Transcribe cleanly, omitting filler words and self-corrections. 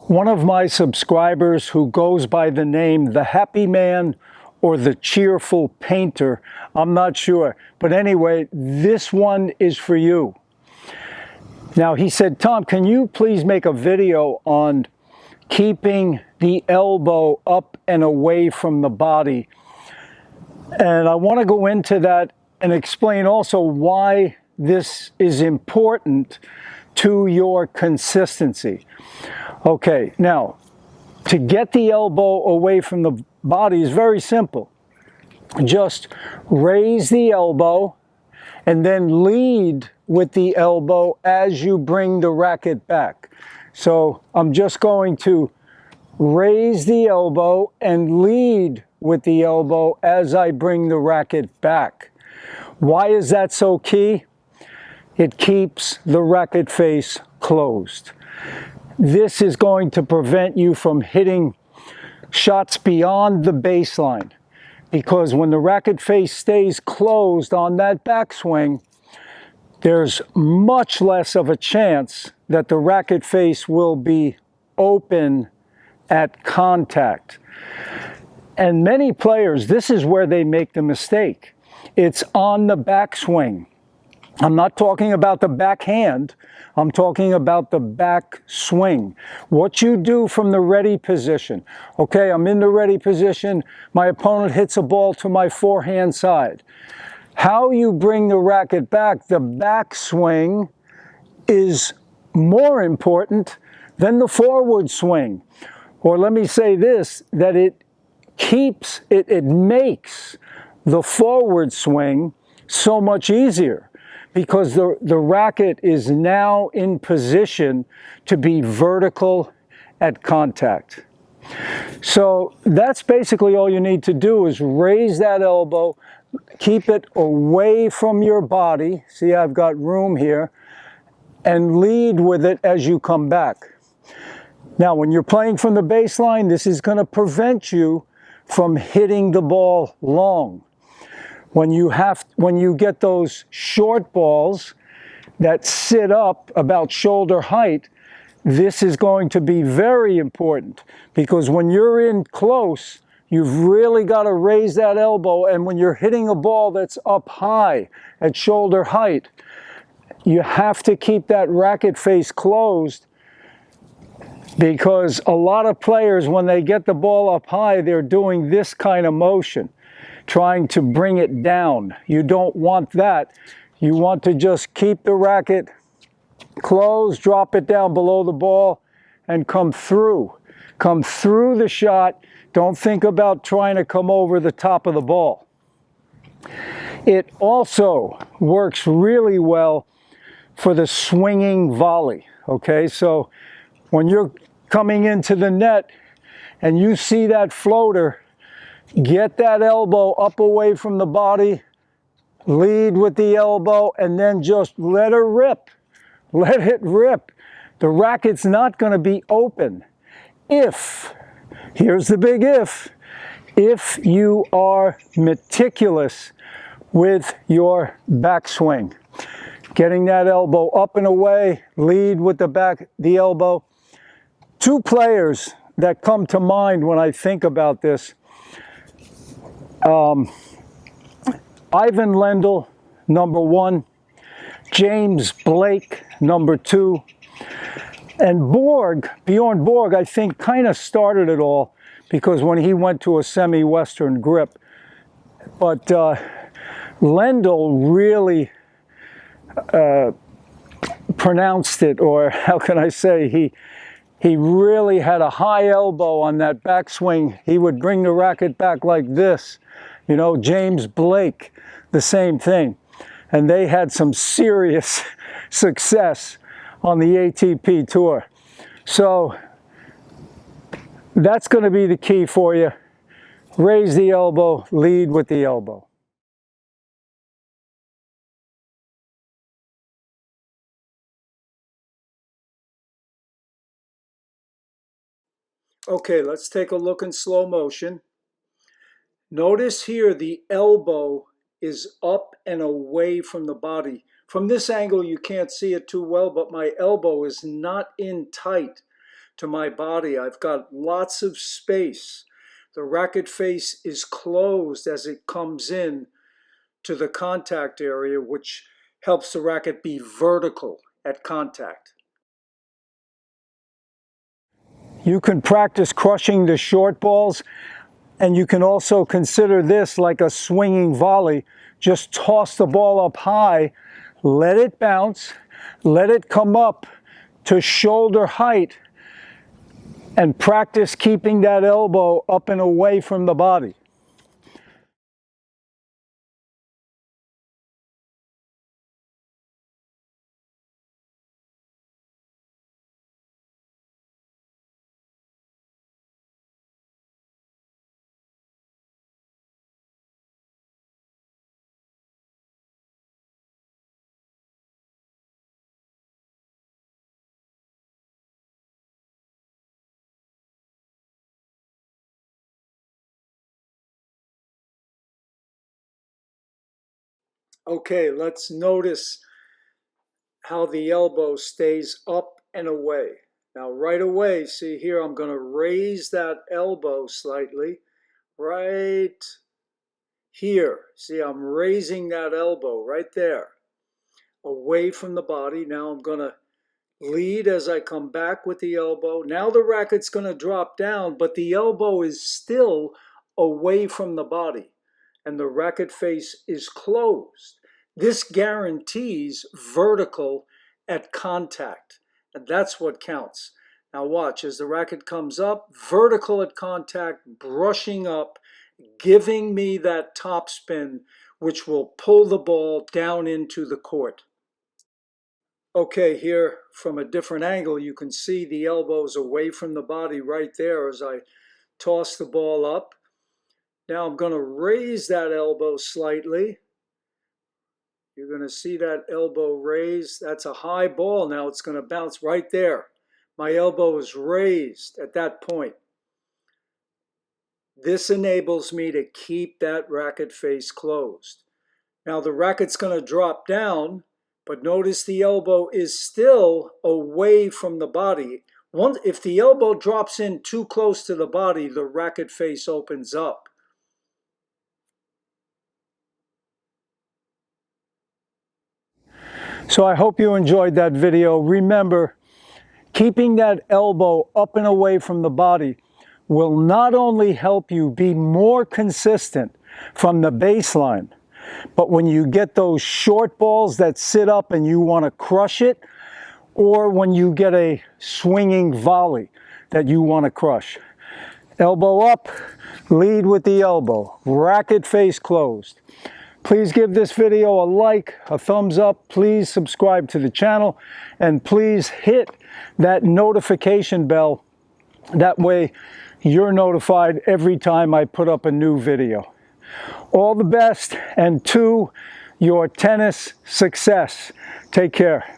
One of my subscribers who goes by the name The Happy Man or The Cheerful Painter, I'm not sure, but anyway, this one is for you. Now he said, Tom, can you please make a video on keeping the elbow up and away from the body? And I want to go into that and explain also why this is important to your consistency. Okay, now, to get the elbow away from the body is very simple. Just raise the elbow and then lead with the elbow as you bring the racket back. So I'm just going to raise the elbow and lead with the elbow as I bring the racket back. Why is that so key? It keeps the racket face closed. This is going to prevent you from hitting shots beyond the baseline, because when the racket face stays closed on that backswing, there's much less of a chance that the racket face will be open at contact. And many players, this is where they make the mistake. It's on the backswing. I'm not talking about the backhand, I'm talking about the back swing. What you do from the ready position. Okay, I'm in the ready position, my opponent hits a ball to my forehand side. How you bring the racket back, the back swing, is more important than the forward swing. Or let me say this, that it makes the forward swing so much easier, because the racket is now in position to be vertical at contact. So that's basically all you need to do, is raise that elbow, keep it away from your body. See, I've got room here, and lead with it as you come back. Now, when you're playing from the baseline, this is going to prevent you from hitting the ball long. When you get those short balls that sit up about shoulder height, this is going to be very important, because when you're in close, you've really got to raise that elbow, and when you're hitting a ball that's up high at shoulder height, you have to keep that racket face closed, because a lot of players, when they get the ball up high, they're doing this kind of motion, trying to bring it down. You don't want that. You want to just keep the racket closed, drop it down below the ball, and come through. Come through the shot. Don't think about trying to come over the top of the ball. It also works really well for the swinging volley. Okay, so when you're coming into the net and you see that floater, get that elbow up away from the body, lead with the elbow, and then just let her rip. Let it rip. The racket's not going to be open if, here's the big if you are meticulous with your backswing. Getting that elbow up and away, lead with the elbow. Two players that come to mind when I think about this. Ivan Lendl, number 1, James Blake, number 2, and Bjorn Borg, I think, kind of started it all, because when he went to a semi-Western grip. But Lendl really pronounced it, or how can I say, he really had a high elbow on that backswing. He would bring the racket back like this. You know, James Blake, the same thing. And they had some serious success on the ATP Tour. So that's going to be the key for you. Raise the elbow, lead with the elbow. Okay, let's take a look in slow motion. Notice here the elbow is up and away from the body. From this angle you can't see it too well, but my elbow is not in tight. to my body. I've got lots of space. The racket face is closed as it comes in to the contact area, which helps the racket be vertical at contact. You can practice crushing the short balls, and you can also consider this like a swinging volley. Just toss the ball up high, let it bounce, let it come up to shoulder height, and practice keeping that elbow up and away from the body. Okay, let's notice how the elbow stays up and away. Now right away, see here, I'm going to raise that elbow slightly. Right here, see, I'm raising that elbow right there, away from the body. Now I'm going to lead as I come back with the elbow. Now the racket's going to drop down, but the elbow is still away from the body, and the racket face is closed. This guarantees vertical at contact, and that's what counts. Now watch, as the racket comes up, vertical at contact, brushing up, giving me that top spin, which will pull the ball down into the court. Okay, here from a different angle, you can see the elbows away from the body right there as I toss the ball up. Now I'm going to raise that elbow slightly. You're going to see that elbow raised. That's a high ball. Now it's going to bounce right there. My elbow is raised at that point. This enables me to keep that racket face closed. Now the racket's going to drop down, but notice the elbow is still away from the body. If the elbow drops in too close to the body, the racket face opens up. So I hope you enjoyed that video. Remember, keeping that elbow up and away from the body will not only help you be more consistent from the baseline, but when you get those short balls that sit up and you want to crush it, or when you get a swinging volley that you want to crush. Elbow up, lead with the elbow, racket face closed. Please give this video a like, a thumbs up, please subscribe to the channel, and please hit that notification bell. That way you're notified every time I put up a new video. All the best, and to your tennis success. Take care.